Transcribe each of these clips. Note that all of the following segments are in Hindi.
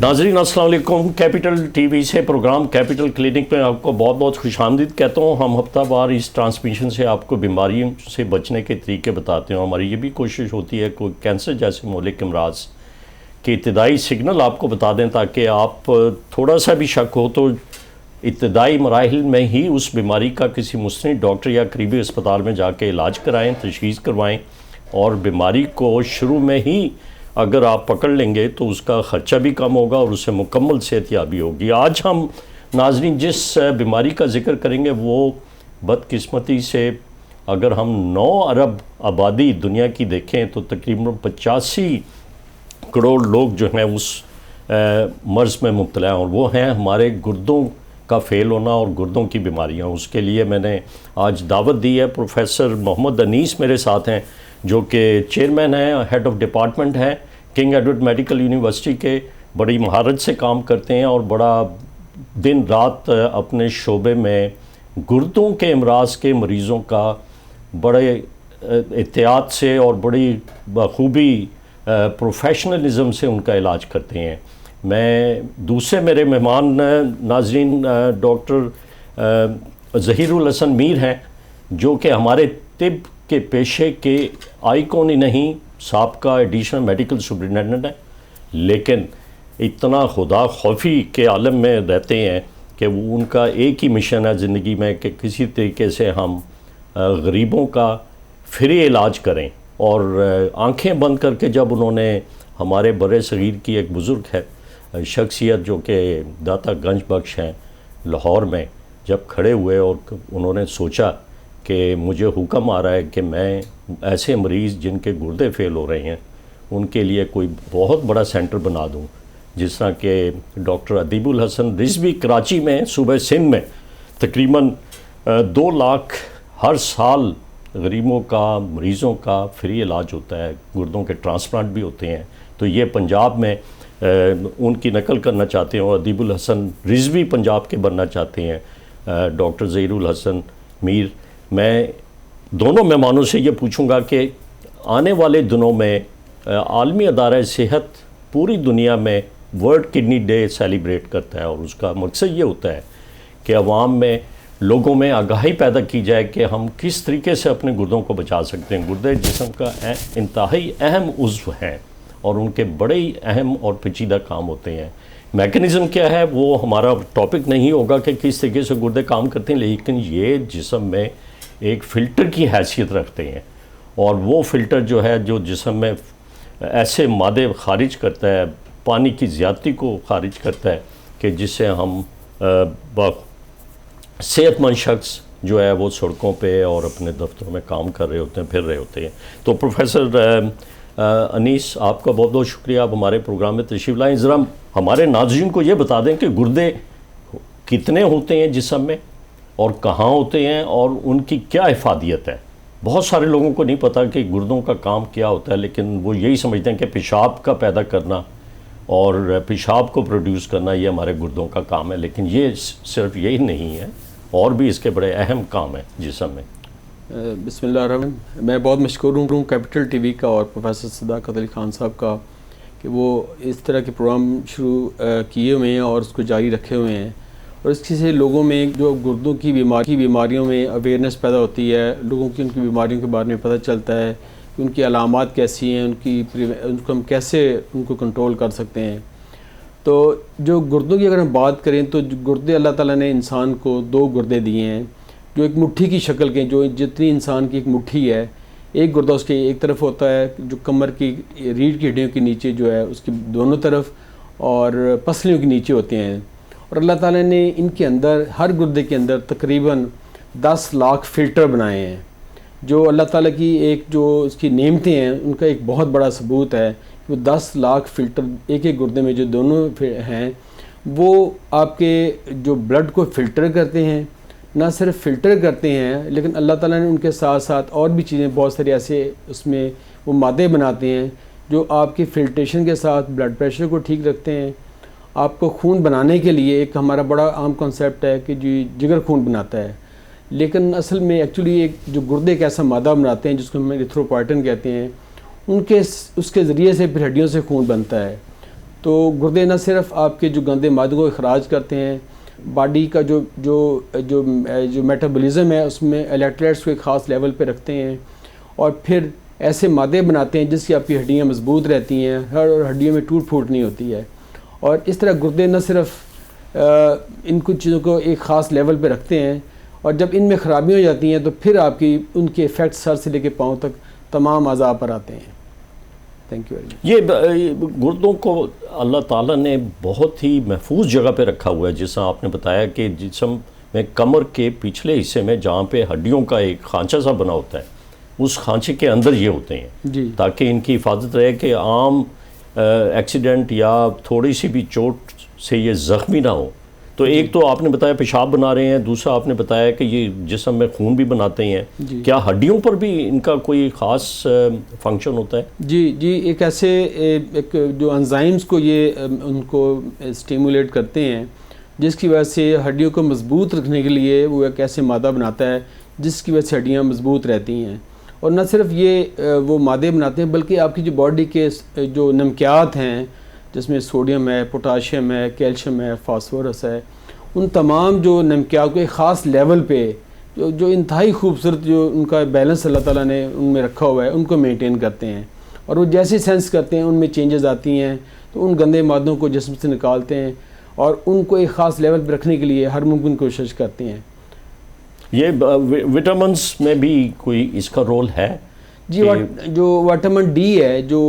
नाज़रीन अस्सलाम वालेकुम। कैपिटल टीवी से प्रोग्राम कैपिटल क्लिनिक में आपको बहुत बहुत खुशामदीद कहता हूँ। हम हफ्तावार इस ट्रांसमिशन से आपको बीमारियों से बचने के तरीके बताते हैं। हमारी ये भी कोशिश होती है कोई कैंसर जैसे मौलिक अमराज के इब्तदाई सिग्नल आपको बता दें, ताकि आप थोड़ा सा भी शक हो तो इब्तदाई मराहिल में ही उस बीमारी का किसी मुस्तनिद डॉक्टर या करीबी अस्पताल में जाके इलाज कराएँ, तशख़ीस करवाएँ, और बीमारी को शुरू में ही अगर आप पकड़ लेंगे तो उसका ख़र्चा भी कम होगा और उससे मुकम्मल सेहतयाबी होगी। आज हम नाज़रीन जिस बीमारी का ज़िक्र करेंगे वो बदकिस्मती से अगर हम 9 अरब आबादी दुनिया की देखें तो तकरीबन 85 करोड़ लोग जो हैं उस मर्ज़ में मुब्तला हैं, और वो हैं हमारे गुर्दों का फ़ेल होना और गुर्दों की बीमारियाँ। उसके लिए मैंने आज दावत दी है। प्रोफेसर मोहम्मद अनीस मेरे साथ हैं, जो कि चेयरमैन हैं, हेड ऑफ़ डिपार्टमेंट हैं, किंग एडवर्ड मेडिकल यूनिवर्सिटी के। बड़ी महारत से काम करते हैं और बड़ा दिन रात अपने शोबे में गुर्दों के अमराज के मरीज़ों का बड़े एहतियात से और बड़ी बखूबी प्रोफेशनलिज्म से उनका इलाज करते हैं। मैं दूसरे मेरे मेहमान नाज़रीन डॉक्टर ज़हीरुल हसन मीर हैं, जो कि हमारे तिब के पेशे के आइकॉन ही नहीं, साबका एडिशनल मेडिकल सुपरिटेंडेंट है, लेकिन इतना खुदा खौफी के आलम में रहते हैं कि वो उनका एक ही मिशन है ज़िंदगी में कि किसी तरीके से हम गरीबों का फ्री इलाज करें। और आंखें बंद करके जब उन्होंने हमारे बड़े सगीर की एक बुज़ुर्ग है शख्सियत जो कि दाता गंज बख्श हैं लाहौर में, जब खड़े हुए और उन्होंने सोचा कि मुझे हुक्म आ रहा है कि मैं ऐसे मरीज़ जिनके गुर्दे फ़ेल हो रहे हैं उनके लिए कोई बहुत बड़ा सेंटर बना दूं, जिस तरह के डॉक्टर अदीबुल हसन रिजवी कराची में सूबे सिंध में तकरीबन 2 लाख हर साल गरीबों का मरीज़ों का फ्री इलाज होता है, गुर्दों के ट्रांसप्लांट भी होते हैं। तो ये पंजाब में उनकी नकल करना चाहते हैं और अदीबुल हसन रिजवी पंजाब के बनना चाहते हैं डॉक्टर ज़हीरुल हसन मीर। मैं दोनों मेहमानों से ये पूछूंगा कि आने वाले दिनों में आलमी अदारा सेहत पूरी दुनिया में वर्ल्ड किडनी डे सेलिब्रेट करता है, और उसका मकसद ये होता है कि अवाम में, लोगों में आगाही पैदा की जाए कि हम किस तरीके से अपने गुर्दों को बचा सकते हैं। गुर्दे जिस्म का इंतहाई अहम उज़्व हैं और उनके बड़े ही अहम और पेचीदा काम होते हैं। मैकेनिज़्म क्या है वो हमारा टॉपिक नहीं होगा कि किस तरीके से गुर्दे काम करते हैं, लेकिन ये जिस्म में एक फ़िल्टर की हैसियत रखते हैं, और वो फ़िल्टर जो है जो जिस्म में ऐसे मादे खारिज करता है, पानी की ज़्यादती को खारिज करता है कि जिससे हम सेहतमंद शख्स जो है वो सड़कों पे और अपने दफ्तरों में काम कर रहे होते हैं, फिर रहे होते हैं। तो प्रोफेसर अनीस, आपका बहुत बहुत शुक्रिया, आप हमारे प्रोग्राम में तशरीफ़ लाएँ। ज़रा हमारे नाज़रीन को ये बता दें कि गुर्दे कितने होते हैं जिस्म में और कहाँ होते हैं और उनकी क्या इफ़ादियत है। बहुत सारे लोगों को नहीं पता कि गुर्दों का काम क्या होता है, लेकिन वो यही समझते हैं कि पेशाब का पैदा करना और पेशाब को प्रोड्यूस करना ये हमारे गुर्दों का काम है, लेकिन ये सिर्फ यही नहीं है, और भी इसके बड़े अहम काम हैं जिस्म में। बिस्मिल्लाहिर्रहमान। मैं बहुत मशकूर हूँ कैपिटल टीवी का और प्रोफेसर सदाकत अली खान साहब का कि वो इस तरह के प्रोग्राम शुरू किए हुए हैं और उसको जारी रखे हुए हैं, और इसकी से लोगों में जो गुर्दों की बीमारियों में अवेयरनेस पैदा होती है, लोगों की उनकी बीमारियों के बारे में पता चलता है कि उनकी अलामात कैसी हैं, उनको हम कैसे उनको कंट्रोल कर सकते हैं। तो जो गुर्दों की अगर हम बात करें तो गुर्दे अल्लाह ताला ने इंसान को 2 गुर्दे दिए हैं जो एक मुट्ठी की शक्ल के, जो जितनी इंसान की एक मुट्ठी है, एक गुर्दा उसके एक तरफ होता है जो कमर की रीढ़ की हड्डियों के नीचे जो है उसकी दोनों तरफ, और पसलियों के नीचे होते हैं। और अल्लाह ताला ने इनके अंदर, हर गुर्दे के अंदर तकरीबन 10 लाख फ़िल्टर बनाए हैं, जो अल्लाह ताला की एक जो उसकी नेमतें हैं उनका एक बहुत बड़ा सबूत है। वो 10 लाख फ़िल्टर एक गुर्दे में जो दोनों हैं वो आपके जो ब्लड को फ़िल्टर करते हैं, ना सिर्फ फ़िल्टर करते हैं लेकिन अल्लाह ताला ने उनके साथ साथ और भी चीज़ें बहुत सारी ऐसे उसमें वो मादे बनाते हैं जो आपकी फ़िल्ट्रेशन के साथ ब्लड प्रेशर को ठीक रखते हैं। आपको खून बनाने के लिए एक हमारा बड़ा आम कॉन्सेप्ट है कि जी जिगर खून बनाता है, लेकिन असल में एक्चुअली एक जो गुर्दे एक ऐसा मादा बनाते हैं जिसको हम इरिथ्रोपोइटिन कहते हैं, उसके ज़रिए से फिर हड्डियों से खून बनता है। तो गुर्दे न सिर्फ आपके जो गंदे मादों को अखराज करते हैं, बॉडी का जो जो जो जो मेटाबॉलिज्म है उसमें इलेक्ट्रोलाइट्स को एक ख़ास लेवल पे रखते हैं और फिर ऐसे मादे बनाते हैं जिसकी आपकी हड्डियाँ मजबूत रहती हैं और हड्डियों में टूट फूट नहीं होती है। और इस तरह गुर्दे न सिर्फ इन कुछ चीज़ों को एक ख़ास लेवल पे रखते हैं और जब इनमें ख़राबी हो जाती हैं तो फिर आपकी उनके इफ़ेक्ट सर से लेकर पाँव तक तमाम अज़ा पर आते हैं। Thank you very much. ये गुर्दों को अल्लाह ताला ने बहुत ही महफूज जगह पे रखा हुआ है, जैसा आपने बताया कि जिस्म में कमर के पिछले हिस्से में जहाँ पे हड्डियों का एक खांचा सा बना होता है, उस खांचे के अंदर ये होते हैं जी, ताकि इनकी हिफाजत रहे कि आम एक्सीडेंट या थोड़ी सी भी चोट से ये ज़ख्मी ना हो। तो एक तो आपने बताया पेशाब बना रहे हैं, दूसरा आपने बताया कि ये जिस्म में खून भी बनाते हैं। क्या हड्डियों पर भी इनका कोई ख़ास फंक्शन होता है? जी जी, एक ऐसे एक जो एंजाइम्स को ये उनको स्टिमुलेट करते हैं जिसकी वजह से हड्डियों को मजबूत रखने के लिए वो एक ऐसे मादा बनाता है जिसकी वजह से हड्डियाँ मजबूत रहती हैं। और न सिर्फ ये वो मादे बनाते हैं बल्कि आपकी जो बॉडी के जो नमकियात हैं जिसमें सोडियम है, पोटाशियम है, कैल्शियम है, फास्फोरस है, उन तमाम जो नमकियात को एक ख़ास लेवल पे जो इंतहाई खूबसूरत जो उनका बैलेंस अल्लाह ताला ने उनमें रखा हुआ है उनको मेंटेन करते हैं। और वो जैसे सेंस करते हैं उनमें चेंजेस आती हैं तो उन गंदे मादों को जिस्म से निकालते हैं और उनको एक ख़ास लेवल पर रखने के लिए हर मुमकिन कोशिश करते हैं। ये विटामिन्स में भी कोई इसका रोल है? जी, जो विटामिन डी है, जो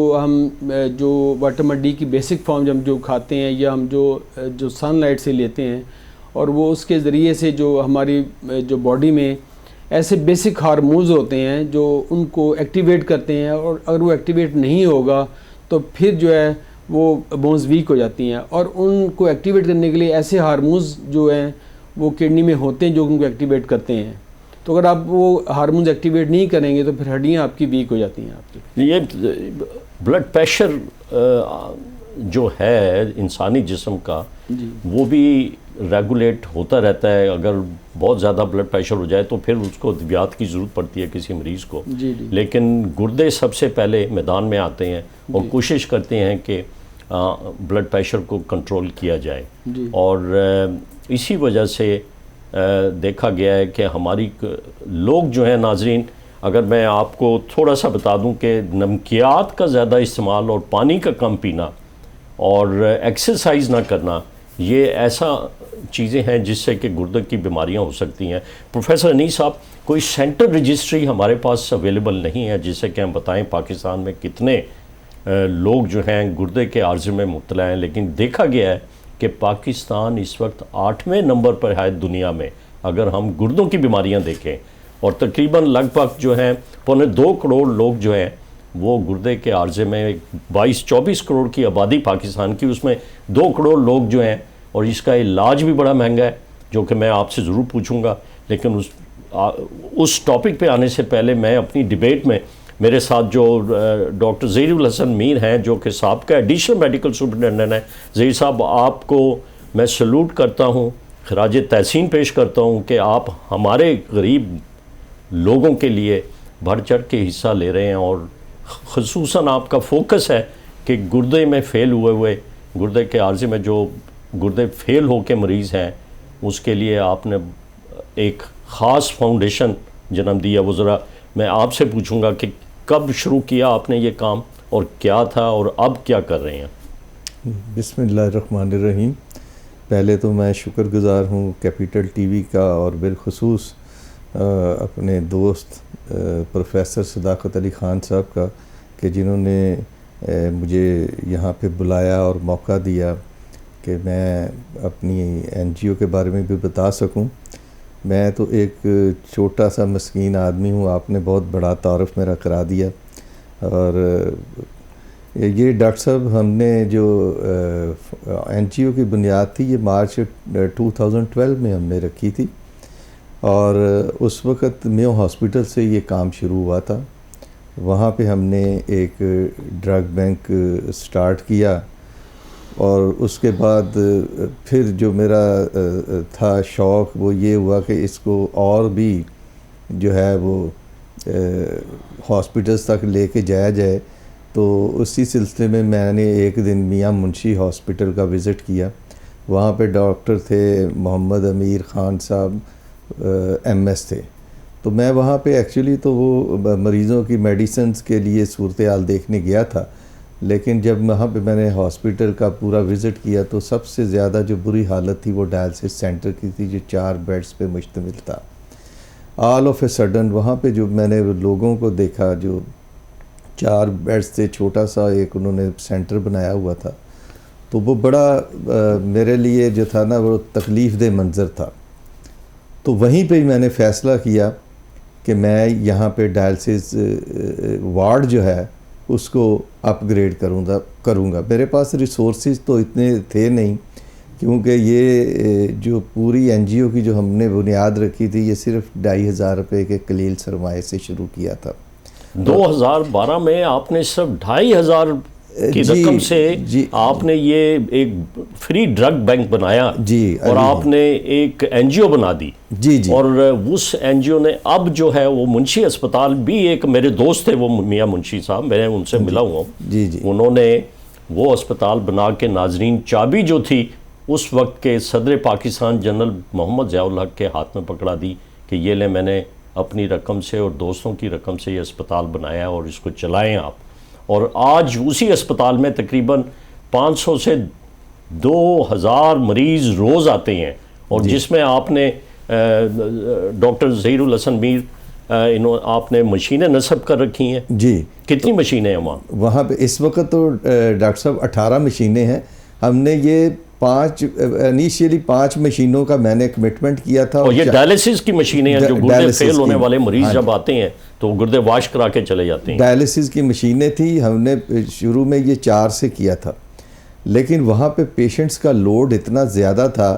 विटामिन डी की बेसिक फॉर्म हम जो खाते हैं या हम जो सनलाइट से लेते हैं और वो उसके ज़रिए से जो हमारी जो बॉडी में ऐसे बेसिक हार्मोन्स होते हैं जो उनको एक्टिवेट करते हैं और अगर वो एक्टिवेट नहीं होगा तो फिर जो है वो बोन्स वीक हो जाती हैं। और उनको एक्टिवेट करने के लिए ऐसे हार्मोन्स जो हैं वो किडनी में होते हैं जो उनको एक्टिवेट करते हैं। तो अगर आप वो हार्मोन्स एक्टिवेट नहीं करेंगे तो फिर हड्डियाँ आपकी वीक हो जाती हैं आपकी। ये ब्लड प्रेशर जो है इंसानी जिस्म का वो भी रेगुलेट होता रहता है। अगर बहुत ज़्यादा ब्लड प्रेशर हो जाए तो फिर उसको अद्वियात की ज़रूरत पड़ती है किसी मरीज़ को। लेकिन गुर्दे सबसे पहले मैदान में आते हैं और कोशिश करते हैं कि ब्लड प्रेशर को कंट्रोल किया जाए। और इसी वजह से देखा गया है कि हमारी लोग जो हैं नाजरीन, अगर मैं आपको थोड़ा सा बता दूं कि नमकियात का ज़्यादा इस्तेमाल और पानी का कम पीना और एक्सरसाइज ना करना, ये ऐसा चीज़ें हैं जिससे कि गुर्दे की बीमारियां हो सकती हैं। प्रोफेसर अनीस साहब, कोई सेंटर रजिस्ट्री हमारे पास अवेलेबल नहीं है जिससे कि हम बताएं पाकिस्तान में कितने लोग जो हैं गुर्दे के आर्ज़े में मुब्तला हैं। लेकिन देखा गया है कि पाकिस्तान इस वक्त 8वें नंबर पर है दुनिया में अगर हम गुर्दों की बीमारियां देखें, और तकरीबन लगभग जो हैं 2.25 करोड़ लोग जो हैं वो गुर्दे के आर्ज़े में 22-24 करोड़ की आबादी पाकिस्तान की, उसमें 2 करोड़ लोग जो हैं, और इसका इलाज भी बड़ा महंगा है जो कि मैं आपसे ज़रूर पूछूंगा। लेकिन उस टॉपिक पे आने से पहले मैं अपनी डिबेट में मेरे साथ जो डॉक्टर ज़हीरुल हसन मीर हैं जो कि साबिक़ा एडिशनल मेडिकल सुपरिटेंडेंट हैं। ज़हीर साहब, आपको मैं सल्यूट करता हूँ, खराज तहसीन पेश करता हूँ कि आप हमारे गरीब लोगों के लिए बढ़ चढ़ के हिस्सा ले रहे हैं और ख़ुसूसन आपका फोकस है कि गुर्दे में फ़ेल हुए गुर्दे के आर्ज़े में जो गुर्दे फ़ेल हो के मरीज़ हैं उसके लिए आपने एक ख़ास फाउंडेशन जन्म दिया। वो ज़रा मैं आपसे पूछूंगा कि कब शुरू किया आपने ये काम और क्या था और अब क्या कर रहे हैं? बिस्मिल्लाहिर्रहमानिर्रहीम। पहले तो मैं शुक्रगुज़ार हूँ कैपिटल टीवी का और बिलखुसूस अपने दोस्त प्रोफेसर सदाकत अली ख़ान साहब का कि जिन्होंने मुझे यहाँ पे बुलाया और मौका दिया कि मैं अपनी एनजीओ के बारे में भी बता सकूं। मैं तो एक छोटा सा मस्कीन आदमी हूँ, आपने बहुत बड़ा तारुफ मेरा करा दिया। और ये डॉक्टर साहब, हमने जो एनजीओ की बुनियाद थी ये मार्च 2012 में हमने रखी थी और उस वक़्त मेयो हॉस्पिटल से ये काम शुरू हुआ था। वहाँ पे हमने एक ड्रग बैंक स्टार्ट किया और उसके बाद फिर जो मेरा था शौक़ वो ये हुआ कि इसको और भी जो है वो हॉस्पिटल्स तक लेके जाया जाए। तो उसी सिलसिले में मैंने एक दिन मियां मुंशी हॉस्पिटल का विज़िट किया। वहाँ पे डॉक्टर थे मोहम्मद अमीर ख़ान साहब, MS थे। तो मैं वहाँ पे एक्चुअली तो वो मरीज़ों की मेडिसिन्स के लिए सूरत हाल देखने गया था, लेकिन जब वहाँ पे मैंने हॉस्पिटल का पूरा विज़िट किया तो सबसे ज़्यादा जो बुरी हालत थी वो डायलिसिस सेंटर की थी, जो 4 बेड्स पे मुश्तमिल था। ऑल ऑफ ए सडन वहाँ पे जो मैंने लोगों को देखा, जो 4 बेड्स से छोटा सा एक उन्होंने सेंटर बनाया हुआ था, तो वो बड़ा मेरे लिए जो था ना वो तकलीफ़ दे मंज़र था। तो वहीं पे ही मैंने फ़ैसला किया कि मैं यहाँ पे डायलिसिस वार्ड जो है उसको अपग्रेड करूँगा। मेरे पास रिसोर्सेज तो इतने थे नहीं, क्योंकि ये जो पूरी NGO की जो हमने बुनियाद रखी थी ये सिर्फ 2,500 रुपये के कलील सरमाए से शुरू किया था। 2012 में आपने सिर्फ 2,500 की रकम से आपने ये एक फ्री ड्रग बैंक बनाया जी, और आपने एक NGO बना दी जी। और उस NGO ने अब जो है वो मुंशी अस्पताल भी, एक मेरे दोस्त थे वो मियां मुंशी साहब, मैं उनसे मिला हुआ हूँ जी। उन्होंने वो अस्पताल बना के नाजरीन चाबी जो थी उस वक्त के सदर पाकिस्तान जनरल मोहम्मद ज़ियाउल हक के हाथ में पकड़ा दी कि ये ले मैंने अपनी रकम से और दोस्तों की रकम से ये अस्पताल बनाया और इसको चलाएं आप। और आज उसी अस्पताल में तकरीबन 500 से 2,000 मरीज़ रोज़ आते हैं और जिसमें आपने डॉक्टर ज़हीरुल हसन मीर आपने मशीनें नस्ब कर रखी हैं जी। कितनी मशीनें हैं वहाँ पे इस वक्त तो डॉक्टर साहब 18 मशीनें हैं। हमने ये इनिशियली 5 मशीनों का मैंने कमिटमेंट किया था। और ये डायलिसिस की मशीनें हैं जो गुर्दे फेल होने वाले मरीज जब आते हैं तो गुर्दे वाश करा के चले जाते हैं। डायलिसिस की मशीनें थी, हमने शुरू में ये 4 से किया था, लेकिन वहाँ पे पेशेंट्स का लोड इतना ज़्यादा था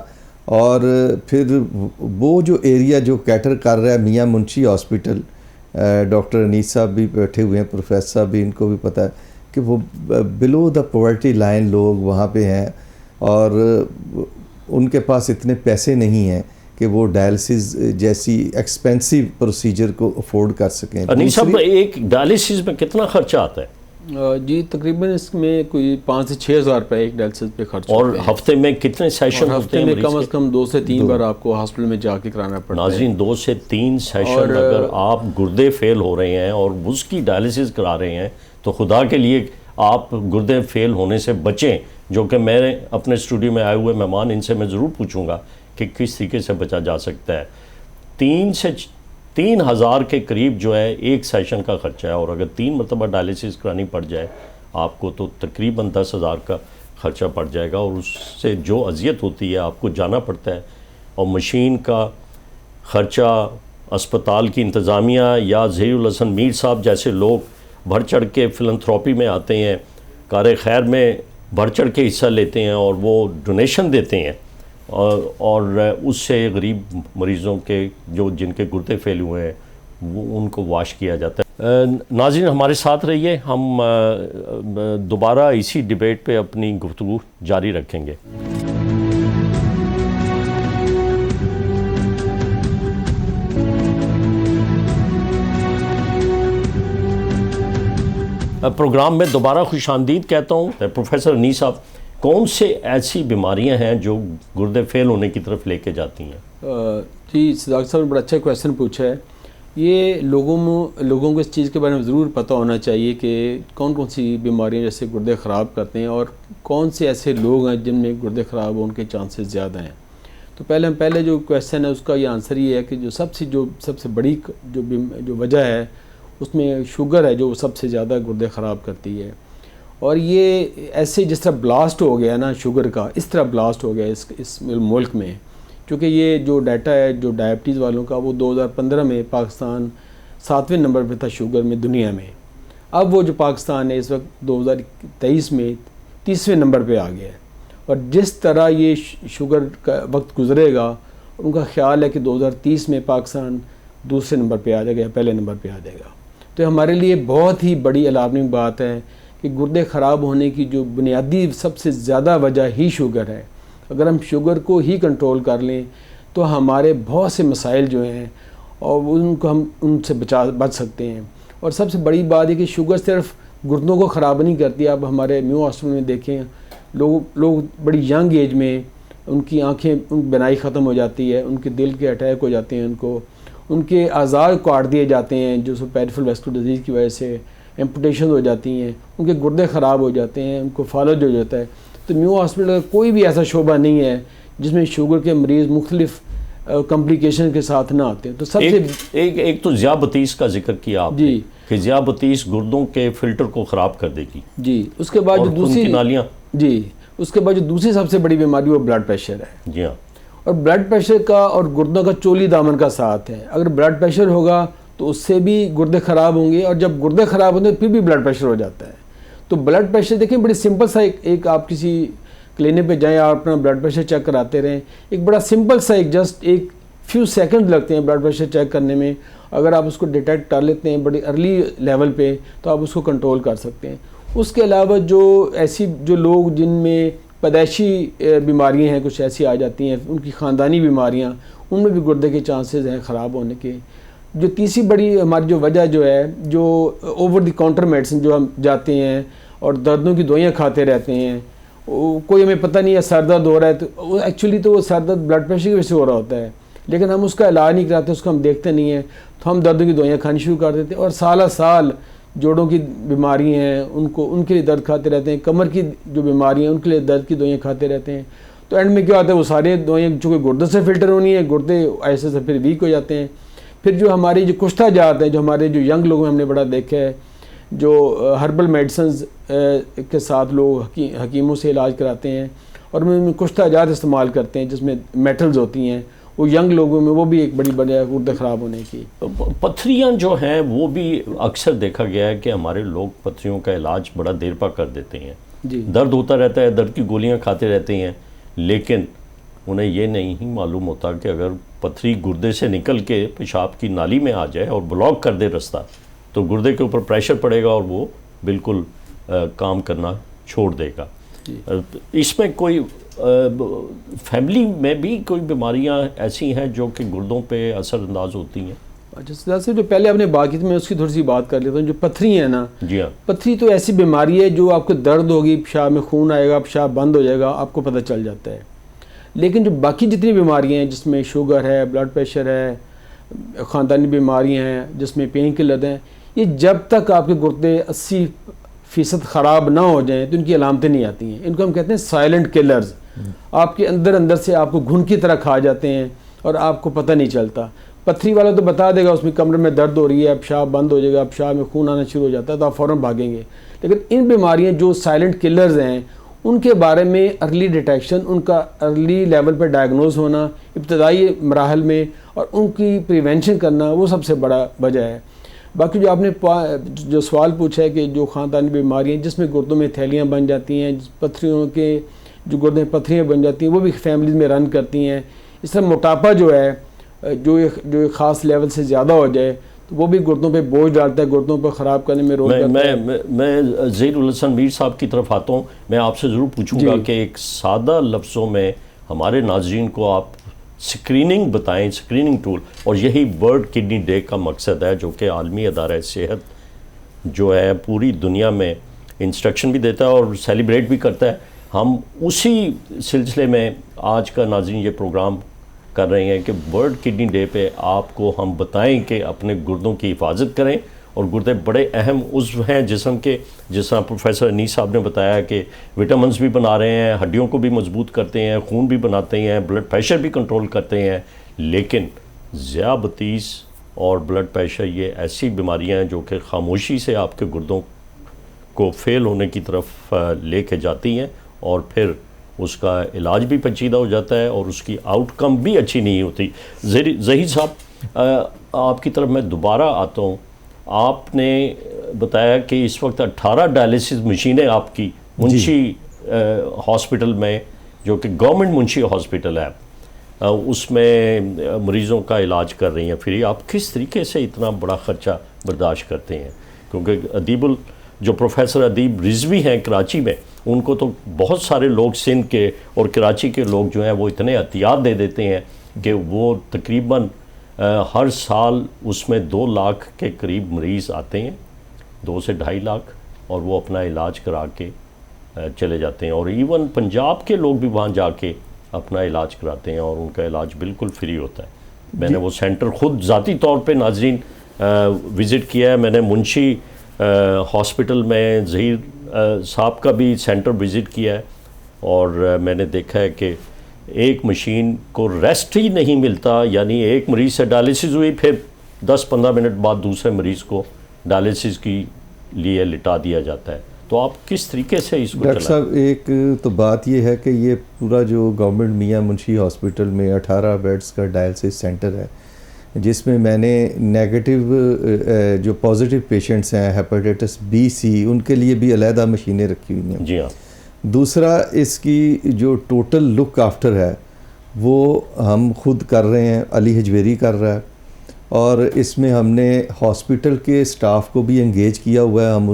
और फिर वो जो एरिया जो कैटर कर रहा है मियां मुंशी हॉस्पिटल, डॉक्टर अनीस साहब भी बैठे हुए हैं, प्रोफेसर साहब भी, इनको भी पता है कि वो बिलो द पॉवर्टी लाइन लोग वहाँ पे हैं और उनके पास इतने पैसे नहीं हैं कि वो डायलिसिस जैसी एक्सपेंसिव प्रोसीजर को अफोर्ड कर सकें। अनीस साहब, एक डायलिसिस में कितना खर्चा आता है? जी तकरीबन इसमें कोई 5 से 6 हज़ार रुपये एक डायलिसिस पे खर्च और होते हैं। हफ्ते में कितने सेशन होते हैं? हफ्ते में कम से कम 2 से 3 बार आपको हॉस्पिटल में जाके कराना पड़ता है। नाज़रीन, 2 से 3 सेशन अगर आप गुर्दे फेल हो रहे हैं और उसकी डायलिसिस करा रहे हैं तो खुदा के लिए आप गुर्दे फेल होने से बचें, जो कि मैं अपने स्टूडियो में आए हुए मेहमान इनसे मैं ज़रूर पूछूंगा कि किस तरीके से बचा जा सकता है। 3 से 3,000 के करीब जो है एक सेशन का ख़र्चा है और अगर 3 मरतबा डायलिसिस करानी पड़ जाए आपको तो तकरीबन 10,000 का ख़र्चा पड़ जाएगा और उससे जो अजियत होती है आपको जाना पड़ता है और मशीन का ख़र्चा, अस्पताल की इंतज़ामिया या ज़हीरुल हसन मीर साहब जैसे लोग बढ़ चढ़ के फ़िलंथ्रोपी में आते हैं, कार खैर में बढ़ चढ़ के हिस्सा लेते हैं और वो डोनेशन देते हैं और उससे गरीब मरीज़ों के जो जिनके गुर्दे फेल हुए हैं वो उनको वाश किया जाता है। नाज़रीन, हमारे साथ रहिए, हम दोबारा इसी डिबेट पे अपनी गुफ्तगू जारी रखेंगे। प्रोग्राम में दोबारा खुशामदीद कहता हूँ। प्रोफेसर अनीस साहब, कौन से ऐसी बीमारियां हैं जो गुर्दे फेल होने की तरफ लेके जाती हैं? जी डॉक्टर साहब ने बड़ा अच्छा क्वेश्चन पूछा है। ये लोगों को इस चीज़ के बारे में ज़रूर पता होना चाहिए कि कौन कौन सी बीमारियां जैसे गुर्दे ख़राब करते हैं और कौन से ऐसे लोग हैं जिनमें गुर्दे ख़राब होने के चांसेस ज़्यादा हैं। तो पहले जो क्वेश्चन है उसका ये आंसर ये है कि जो सबसे बड़ी जो वजह है उसमें शुगर है, जो सबसे ज़्यादा गुर्दे ख़राब करती है। और ये ऐसे जिस तरह ब्लास्ट हो गया ना शुगर का, इस तरह ब्लास्ट हो गया इस मुल्क में, क्योंकि ये जो डाटा है जो डायबिटीज़ वालों का, वो 2015 में पाकिस्तान 7वें नंबर पे था शुगर में दुनिया में। अब वो जो पाकिस्तान है इस वक्त 2023 में 30वें नंबर पे आ गया है। और जिस तरह ये शुगर का वक्त गुजरेगा, उनका ख्याल है कि 2030 में पाकिस्तान दूसरे नंबर पे आ जाएगा, पहले नंबर पे आ जाएगा। तो हमारे लिए बहुत ही बड़ी अलार्मिंग बात है कि गुर्दे ख़राब होने की जो बुनियादी सबसे ज़्यादा वजह ही शुगर है। अगर हम शुगर को ही कंट्रोल कर लें तो हमारे बहुत से मसाइल जो हैं और उनको हम उनसे बच सकते हैं। और सबसे बड़ी बात है कि शुगर सिर्फ गुर्दों को ख़राब नहीं करती। आप हमारे म्यू हॉस्पिटल में देखें, लोग बड़ी यंग एज में उनकी आँखें बनाई ख़त्म हो जाती है, उनके दिल के अटैक हो जाते हैं, उनके अज़ार काट दिए जाते हैं जो पेरिफेरल वैस्कुलर डिजीज़ की वजह से, एम्पुटेशन हो जाती हैं, उनके गुर्दे ख़राब हो जाते हैं, उनको फालज हो जाता है। तो म्यू हॉस्पिटल का कोई भी ऐसा शोबा नहीं है जिसमें शुगर के मरीज़ मुख्तलिफ कॉम्प्लिकेशन के साथ ना आते हैं। तो सबसे एक तो ज़ियाबतीस का जिक्र किया आपने जी कि ज़ियाबतीस गुर्दों के फिल्टर को ख़राब कर देगी जी। उसके बाद जो दूसरी नालियाँ जी, उसके बाद जो दूसरी सबसे बड़ी बीमारी वो ब्लड प्रेशर है। जी हाँ। और ब्लड प्रेशर का और गुर्दों का चोली दामन का साथ है। अगर ब्लड प्रेशर होगा तो उससे भी गुर्दे ख़राब होंगे, और जब गुर्दे ख़राब होते हैं फिर भी ब्लड प्रेशर हो जाता है। तो ब्लड प्रेशर देखें, बड़ी सिंपल सा एक आप किसी क्लिनिक पे जाएं, आप अपना ब्लड प्रेशर चेक कराते रहें। एक बड़ा सिंपल सा जस्ट एक फ्यू सेकंड लगते हैं ब्लड प्रेशर चेक करने में। अगर आप उसको डिटेक्ट कर लेते हैं बड़ी अर्ली लेवल पे तो आप उसको कंट्रोल कर सकते हैं। उसके अलावा जो लोग जिनमें पैदाइशी बीमारियां हैं, कुछ ऐसी आ जाती हैं, उनकी ख़ानदानी बीमारियां, उनमें भी गुर्दे के चांसेस हैं ख़राब होने के। जो तीसरी बड़ी हमारी जो वजह है, जो ओवर द काउंटर मेडिसिन जो हम जाते हैं और दर्दों की दवाइयाँ खाते रहते हैं, कोई हमें पता नहीं है सर दर्द हो रहा है, तो एक्चुअली तो वो सर दर्द ब्लड प्रेशर की वजह से हो रहा होता है, लेकिन हम उसका इलाज नहीं कराते, उसको हम देखते नहीं हैं, तो हम दर्द की दवाइयाँ खानी शुरू कर देते हैं। और साल जोड़ों की बीमारी हैं उनके लिए दर्द खाते रहते हैं, कमर की जो बीमारी हैं उनके लिए दर्द की दवाइयाँ खाते रहते हैं। तो एंड में क्या होता है, वो सारे दवाइयाँ चूँकि गुर्दे से फिल्टर होनी है, गुर्दे ऐसे से फिर वीक हो जाते हैं। फिर जो हमारी जो कुश्ता जात हैं, जो हमारे जो यंग लोग में हमने बड़ा देखा है, जो हर्बल मेडिसिन के साथ लोग हकीमों से इलाज कराते हैं और उनमें कुश्ता जात इस्तेमाल करते हैं जिसमें मेटल्स होती हैं, वो यंग लोगों में वो भी एक बड़ी वजह है गुर्दे ख़राब होने की। पथरियाँ जो हैं वो भी अक्सर देखा गया है कि हमारे लोग पथरियों का इलाज बड़ा देर पा कर देते हैं जी। दर्द होता रहता है, दर्द की गोलियां खाते रहते हैं, लेकिन उन्हें ये नहीं मालूम होता कि अगर पथरी गुर्दे से निकल के पेशाब की नाली में आ जाए और ब्लॉक कर दे रास्ता, तो गुर्दे के ऊपर प्रेशर पड़ेगा और वो बिल्कुल काम करना छोड़ देगा। इसमें कोई फैमिली में भी कोई बीमारियां ऐसी हैं जो कि गुर्दों पे असरअंदाज होती हैं? अच्छा, से जो पहले आपने बात की थी मैं उसकी थोड़ी सी बात कर लेता हूँ। जो पथरी है ना, जी हाँ, पथरी तो ऐसी बीमारी है जो आपको दर्द होगी, पेशाब में खून आएगा, पेशाब बंद हो जाएगा, आपको पता चल जाता है। लेकिन जो बाकी जितनी बीमारियाँ हैं जिसमें शुगर है, ब्लड प्रेशर है, ख़ानदानी बीमारियाँ हैं, जिसमें पेन किलर हैं, ये जब तक आपके गुर्दे 80% ख़राब ना हो जाएं तो इनकी अलामतें नहीं आती हैं। इनको हम कहते हैं साइलेंट किलर्स। आपके अंदर से आपको घुन की तरह खा जाते हैं और आपको पता नहीं चलता। पथरी वाला तो बता देगा उसमें कमरे में दर्द हो रही है, पेशाब बंद हो जाएगा, पेशाब में खून आना शुरू हो जाता है, तो आप फ़ौरन भागेंगे। लेकिन इन बीमारियाँ जो साइलेंट किलर्स हैं उनके बारे में अर्ली डिटेक्शन, उनका अर्ली लेवल पर डायग्नोज होना इब्तदाई मराहल में और उनकी प्रिवेंशन करना, वो सबसे बड़ा वजह है। बाकी जो आपने जो सवाल पूछा है कि जो ख़ानदानी बीमारियाँ जिसमें गुर्दों में थैलियाँ बन जाती हैं, पथरियों के जो गुर्दे में पथरियाँ बन जाती हैं, वो भी फैमिलीज़ में रन करती हैं। इस तरह मोटापा जो है जो एक ख़ास लेवल से ज़्यादा हो जाए तो वो भी गुर्दों पे बोझ डालता है, गुर्दों पर ख़राब करने में रोक करता है। मैं ज़हीरुल हसन मीर साहब की तरफ आता हूँ। मैं आपसे ज़रूर पूछूंगा कि एक सादा लफ्ज़ों में हमारे नाज़रीन को आप स्क्रीनिंग बताएं, स्क्रीनिंग टूल, और यही वर्ल्ड किडनी डे का मकसद है जो कि आलमी अदारा सेहत जो है पूरी दुनिया में इंस्ट्रक्शन भी देता है और सेलिब्रेट भी करता है। हम उसी सिलसिले में आज का नाज़रीन ये प्रोग्राम कर रहे हैं कि वर्ल्ड किडनी डे पे आपको हम बताएं कि अपने गुर्दों की हिफाजत करें। और गुर्दे बड़े अहम उज़्व हैं जिस्म के, जिस तरह प्रोफेसर अनीस साहब ने बताया कि विटामिन्स भी बना रहे हैं, हड्डियों को भी मजबूत करते हैं, खून भी बनाते हैं, ब्लड प्रेशर भी कंट्रोल करते हैं। लेकिन ज़ियाबतीस और ब्लड प्रेशर ये ऐसी बीमारियां हैं जो कि खामोशी से आपके गुर्दों को फेल होने की तरफ लेके जाती हैं और फिर उसका इलाज भी पेचीदा हो जाता है और उसकी आउटकम भी अच्छी नहीं होती। ज़हीर साहब, आपकी तरफ मैं दोबारा आता हूँ। आपने बताया कि इस वक्त 18 डायलिसिस मशीनें आपकी मुंशी हॉस्पिटल में, जो कि गवर्नमेंट मुंशी हॉस्पिटल है, उसमें मरीज़ों का इलाज कर रही हैं फ्री। आप किस तरीके से इतना बड़ा ख़र्चा बर्दाश्त करते हैं? क्योंकि जो प्रोफेसर अदीब रिजवी हैं कराची में, उनको तो बहुत सारे लोग सिंध के और कराची के लोग जो हैं वो इतने एहतियात दे देते हैं कि वो तकरीबन हर साल उसमें 2 लाख के करीब मरीज़ आते हैं, 2 से 2.5 लाख, और वो अपना इलाज करा के चले जाते हैं। और इवन पंजाब के लोग भी वहाँ जाके अपना इलाज कराते हैं और उनका इलाज बिल्कुल फ्री होता है। मैंने वो सेंटर ख़ुद ज़ाती तौर पे नाजरीन विज़िट किया है। मैंने मुंशी हॉस्पिटल में ज़हीर साहब का भी सेंटर विज़िट किया है और मैंने देखा है कि एक मशीन को रेस्ट ही नहीं मिलता, यानी एक मरीज़ से डायलिसिस हुई, फिर 10-15 मिनट बाद दूसरे मरीज़ को डायलिसिस की लिए लिटा दिया जाता है। तो आप किस तरीके से इसको डॉक्टर साहब, एक तो बात ये है कि ये पूरा जो गवर्नमेंट मियां मुंशी हॉस्पिटल में 18 बेड्स का डायलिसिस सेंटर है, जिसमें मैंने नेगेटिव जो पॉजिटिव पेशेंट्स हैं हेपेटाइटिस बी सी, उनके लिए भी अलहदा मशीनें रखी हुई हैं। जी हाँ। दूसरा, इसकी जो टोटल लुक आफ्टर है वो हम खुद कर रहे हैं, अली हजवेरी कर रहा है, और इसमें हमने हॉस्पिटल के स्टाफ को भी एंगेज किया हुआ है। हम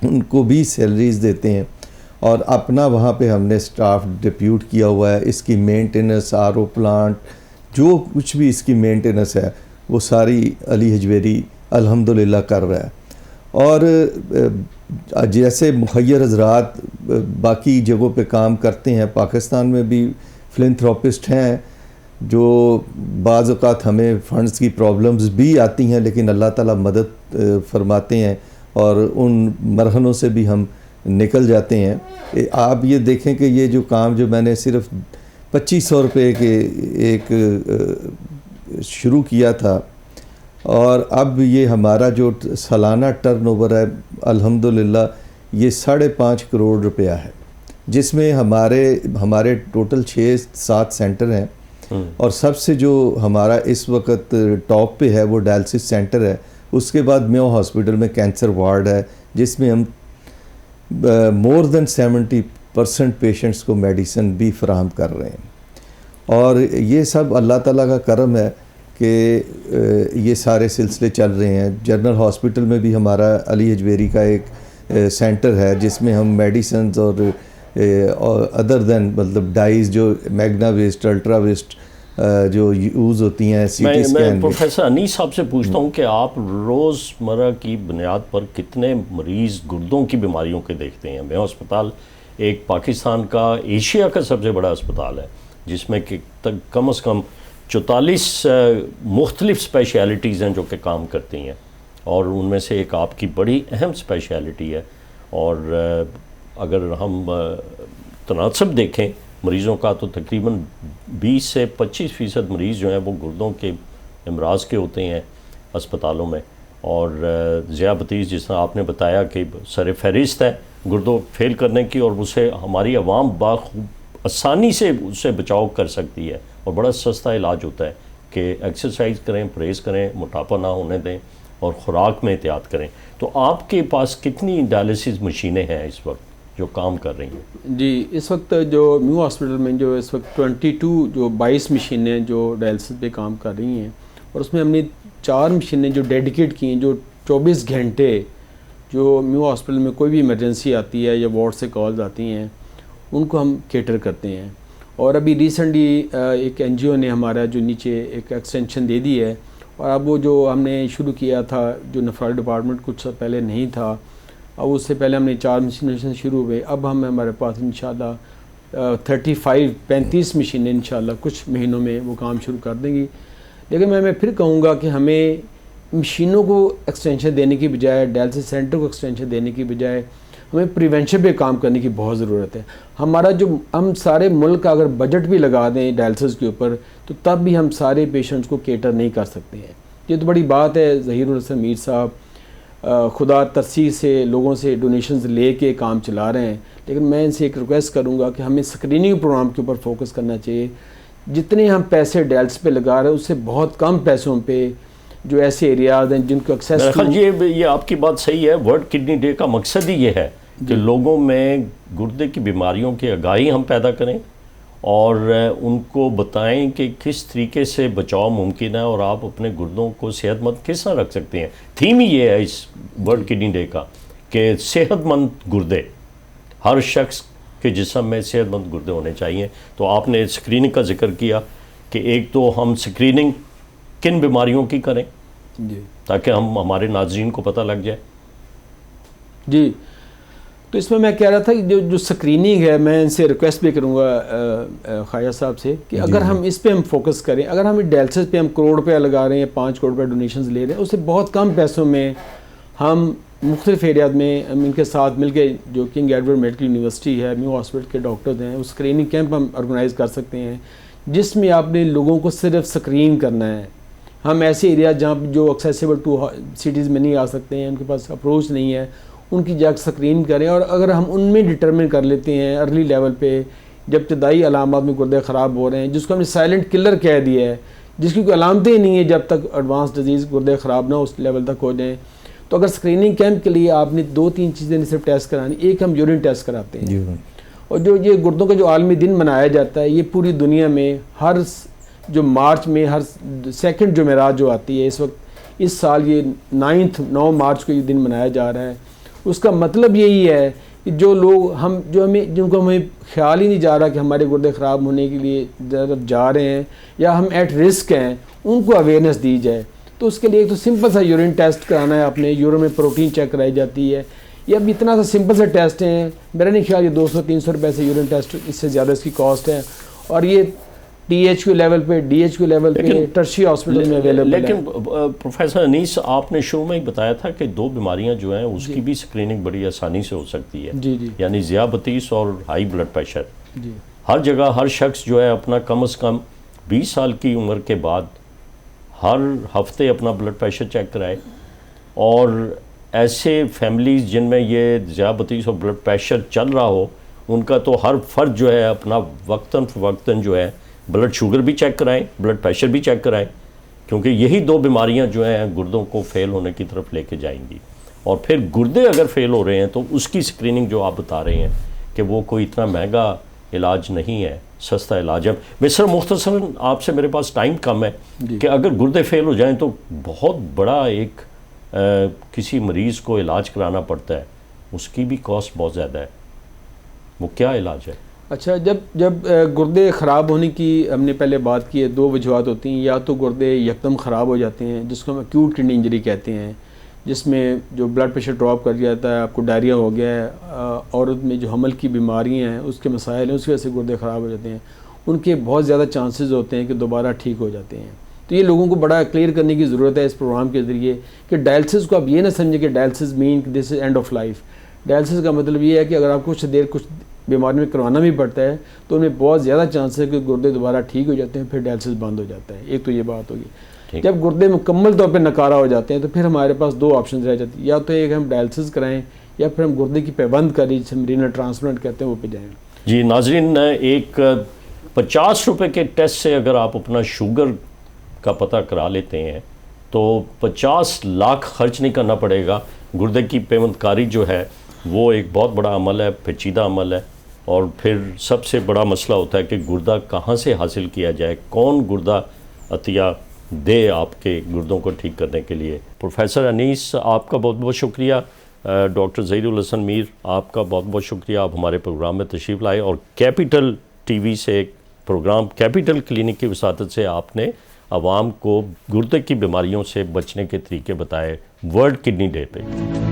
उनको भी सैलरीज देते हैं और अपना वहाँ पे हमने स्टाफ डिप्यूट किया हुआ है। इसकी मेंटेनेंस, आरओ प्लांट, जो कुछ भी इसकी मेंटेनेंस है वो सारी अली हजवेरी अल्हम्दुलिल्लाह कर रहा है। और जैसे मुखय्यर हज़रात बाकी जगहों पे काम करते हैं, पाकिस्तान में भी फिलैंथ्रोपिस्ट हैं जो बाज़ औक़ात हमें फ़ंड्स की प्रॉब्लम्स भी आती हैं, लेकिन अल्लाह ताला मदद फरमाते हैं और उन मरहलों से भी हम निकल जाते हैं। आप ये देखें कि ये जो काम जो मैंने सिर्फ 2500 रुपये के एक शुरू किया था, और अब ये हमारा जो सालाना टर्नओवर है अल्हम्दुलिल्लाह ये 5.5 करोड़ रुपया है, जिसमें हमारे टोटल 6-7 सेंटर हैं। और सबसे जो हमारा इस वक्त टॉप पे है वो डायलिसिस सेंटर है। उसके बाद मेयो हॉस्पिटल में कैंसर वार्ड है, जिसमें हम मोर देन 70% पेशेंट्स को मेडिसिन भी फराहम कर रहे हैं। और ये सब अल्लाह ताला का करम है कि ये सारे सिलसिले चल रहे हैं। जनरल हॉस्पिटल में भी हमारा अली हजवेरी का एक सेंटर है, जिसमें हम मेडिसिन और अदर देन मतलब डाइज जो मैग्ना वेस्ट, अल्ट्रा वेस्ट जो यूज़ होती हैं, सीटी स्कैन। मैं प्रोफेसर अनीस साहब से पूछता हूँ कि आप रोज़मर्रा की बुनियाद पर कितने मरीज़ गुर्दों की बीमारियों के देखते हैं? मेयो अस्पताल एक पाकिस्तान का, एशिया का सबसे बड़ा अस्पताल है, जिसमें कि कम से कम 44 मुख्तलिफ़ स्पेशलिटीज़ हैं जो कि काम करती हैं, और उनमें से एक आपकी बड़ी अहम स्पेशलिटी है। और अगर हम तनासब देखें मरीज़ों का, तो तकरीबन 20 से 25% मरीज़ जो हैं वो गुर्दों के अमराज के होते हैं अस्पतालों में। और ज़ियाबतीस, जिस तरह आपने बताया कि सर फहरिस्त है गुर्दों फेल करने की, और उसे हमारी आवाम बाखूब आसानी से उससे बचाव कर सकती है, और बड़ा सस्ता इलाज होता है कि एक्सरसाइज करें, परहेज़ करें, मोटापा ना होने दें और ख़ुराक में एहतियात करें। तो आपके पास कितनी डायलिसिस मशीनें हैं इस वक्त जो काम कर रही हैं? जी, इस वक्त जो मेयो हॉस्पिटल में जो इस वक्त 22 मशीनें जो डायलिसिस पे काम कर रही हैं, और उसमें हमने 4 मशीनें जो डेडिकेट की हैं, जो 24 घंटे जो मेयो हॉस्पिटल में कोई भी इमरजेंसी आती है या वार्ड से कॉल्स आती हैं, उनको हम केटर करते हैं। और अभी रिसेंटली एक NGO ने हमारा जो नीचे एक एक्सटेंशन दे दी है, और अब वो जो हमने शुरू किया था, जो नेफ्रोलॉजी डिपार्टमेंट कुछ पहले नहीं था, अब उससे पहले हमने 4 मशीनें शुरू हुए। अब हमारे पास इंशाल्लाह 35 मशीनें इंशाल्लाह कुछ महीनों में वो काम शुरू कर देंगी। लेकिन मैं फिर कहूँगा कि हमें मशीनों को एक्सटेंशन देने की बजाय, डायलिसिस सेंटर को एक्सटेंशन देने की बजाय, हमें प्रिवेंशन पे काम करने की बहुत ज़रूरत है। हमारा जो हम सारे मुल्क का अगर बजट भी लगा दें डायलिसिस के ऊपर, तो तब भी हम सारे पेशेंट्स को केटर नहीं कर सकते हैं। ये तो बड़ी बात है। ज़हीरुल हसन मीर साहब खुदा तरसी से लोगों से डोनेशंस ले के काम चला रहे हैं, लेकिन मैं इनसे एक रिक्वेस्ट करूँगा कि हमें स्क्रीनिंग प्रोग्राम के ऊपर फोकस करना चाहिए। जितने हम पैसे डायलिसिस पे लगा रहे हैं, उससे बहुत कम पैसों पे जो ऐसे एरियाज हैं जिनको एक्सेस, ये आपकी बात सही है। वर्ल्ड किडनी डे का मकसद ही ये है कि लोगों में गुर्दे की बीमारियों की आगाही हम पैदा करें और उनको बताएं कि किस तरीके से बचाव मुमकिन है और आप अपने गुर्दों को सेहतमंद किस तरह रख सकते हैं। थीम ही ये है इस वर्ल्ड किडनी डे का कि सेहतमंद गुर्दे, हर शख्स के जिस्म में सेहतमंद गुर्दे होने चाहिए। तो आपने स्क्रीनिंग का जिक्र किया कि एक तो हम स्क्रीनिंग किन बीमारियों की करें जी, ताकि हम हमारे नाज़रीन को पता लग जाए। जी, तो इसमें मैं कह रहा था कि जो स्क्रीनिंग है, मैं इनसे रिक्वेस्ट भी करूँगा ख्वाजा साहब से कि अगर हम इस पे हम फोकस करें, अगर हम डायलिसिस पे हम करोड़ रुपया लगा रहे हैं, 5 करोड़ रुपये डोनेशंस ले रहे हैं, उससे बहुत कम पैसों में हम मुख्तलिफ एरियाज में हम इनके साथ मिलके, जो किंग एडवर्ड मेडिकल यूनिवर्सिटी है, म्यू हॉस्पिटल के डॉक्टर्स हैं, उस स्क्रीनिंग कैंप हम ऑर्गेनाइज़ कर सकते हैं जिसमें आपने लोगों को सिर्फ स्क्रीन करना है। हम ऐसे एरिया जहाँ जो एक्सेसिबल टू सिटीज़ में नहीं आ सकते हैं, उनके पास अप्रोच नहीं है, उनकी जाकर स्क्रीन करें। और अगर हम उनमें डिटरमिन कर लेते हैं अर्ली लेवल पे, जब इब्तदाई अलामात में गुर्दे ख़राब हो रहे हैं, जिसको हमने साइलेंट किलर कह दिया है, जिसकी कोई अलामतें ही नहीं है जब तक एडवांस डिजीज़ गुर्दे ख़राब ना उस लेवल तक हो जाएँ, तो अगर स्क्रीनिंग कैंप के लिए आपने 2-3 चीज़ें नहीं सिर्फ टेस्ट करानी, एक हम यूरिन टेस्ट कराते हैं। और जो ये गुर्दों का जो आलमी दिन मनाया जाता है, ये पूरी दुनिया में हर जो मार्च में हर सेकंड जुमेरात जो आती है, इस वक्त इस साल ये 9 मार्च को ये दिन मनाया जा रहा है। उसका मतलब यही है कि जो लोग जिनको हमें ख्याल ही नहीं जा रहा कि हमारे गुर्दे ख़राब होने के लिए तरफ जा रहे हैं या हम एट रिस्क हैं, उनको अवेयरनेस दी जाए। तो उसके लिए एक तो सिंपल सा यूरिन टेस्ट कराना है, अपने यूरिन में प्रोटीन चेक कराई जाती है। ये अब इतना सा सिंपल सा टेस्ट है, मेरा नहीं ख्याल ये 200-300 रुपये से यूरिन टेस्ट, इससे ज़्यादा इसकी कॉस्ट है। और ये THQ लेवल पे, DHQ लेवल पे टर्शियरी हॉस्पिटल में अवेलेबल है। लेकिन प्रोफेसर अनीस, आपने शो में ही बताया था कि 2 बीमारियां जो हैं उसकी भी स्क्रीनिंग बड़ी आसानी से हो सकती है। जी जी, यानी ज़ियाबतीस और हाई ब्लड प्रेशर। जी, हर जगह हर शख्स जो है अपना कम से कम 20 साल की उम्र के बाद हर हफ्ते अपना ब्लड प्रेशर चेक कराए। और ऐसे फैमिलीज़ जिनमें ये ज़ियाबतीस और ब्लड प्रेशर चल रहा हो, उनका तो हर फर्द जो है अपना वक्तन जो है ब्लड शुगर भी चेक कराएं, ब्लड प्रेशर भी चेक कराएं, क्योंकि यही 2 बीमारियां जो हैं गुर्दों को फेल होने की तरफ लेके जाएंगी। और फिर गुर्दे अगर फेल हो रहे हैं तो उसकी स्क्रीनिंग जो आप बता रहे हैं कि वो कोई इतना महंगा इलाज नहीं है, सस्ता इलाज है। मिस्टर मुख्तसरन, आपसे मेरे पास टाइम कम है कि अगर गुर्दे फेल हो जाएं तो बहुत बड़ा एक किसी मरीज़ को इलाज कराना पड़ता है, उसकी भी कॉस्ट बहुत ज़्यादा है। वो क्या इलाज है? अच्छा, जब गुर्दे ख़राब होने की हमने पहले बात की है, 2 वजूहत होती हैं। या तो गुर्दे यकदम ख़राब हो जाते हैं, जिसको हम एक्यूट किडनी इंजरी कहते हैं, जिसमें जो ब्लड प्रेशर ड्रॉप कर जाता है, आपको डायरिया हो गया है, औरत में जो हमल की बीमारियां हैं उसके मसाइल हैं, उसकी वजह से गुर्दे ख़राब हो जाते हैं, उनके बहुत ज़्यादा चांसेस होते हैं कि दोबारा ठीक हो जाते हैं। तो ये लोगों को बड़ा क्लियर करने की ज़रूरत है इस प्रोग्राम के ज़रिए कि डायलिसिस को आप ये ना समझें कि dialysis mean this is end of life. Dialysis का मतलब ये है कि अगर आप कुछ बीमारी में करवाना भी पड़ता है तो उनमें बहुत ज़्यादा चांस है कि गुर्दे दोबारा ठीक हो जाते हैं, फिर डायलिसिस बंद हो जाता है। एक तो ये बात होगी। जब गुर्दे मुकम्मल तौर पे नकारा हो जाते हैं तो फिर हमारे पास 2 ऑप्शन रह जाती है, या तो एक हम डायलिसिस कराएं या फिर हम गुर्दे की पैबंद करें, जिसे हम रीनल ट्रांसप्लांट कहते हैं, वो पे जाएँ। जी नाजरीन, एक 50 रुपये के टेस्ट से अगर आप अपना शुगर का पता करा लेते हैं तो 50 लाख खर्च नहीं करना पड़ेगा। गुर्दे की पेवंदकारी जो है वो एक बहुत बड़ा अमल है, पेचीदा अमल है। और फिर सबसे बड़ा मसला होता है कि गुर्दा कहाँ से हासिल किया जाए, कौन गुर्दा अतिया दे आपके गुर्दों को ठीक करने के लिए। प्रोफेसर अनीस, आपका बहुत बहुत शुक्रिया। डॉक्टर ज़हीरुल हसन मीर, आपका बहुत बहुत शुक्रिया, आप हमारे प्रोग्राम में तशरीफ़ लाए और कैपिटल TV से एक प्रोग्राम कैपिटल क्लिनिक की वसातत से आपने आवाम को गुर्दे की बीमारियों से बचने के तरीके बताए वर्ल्ड किडनी डे पे।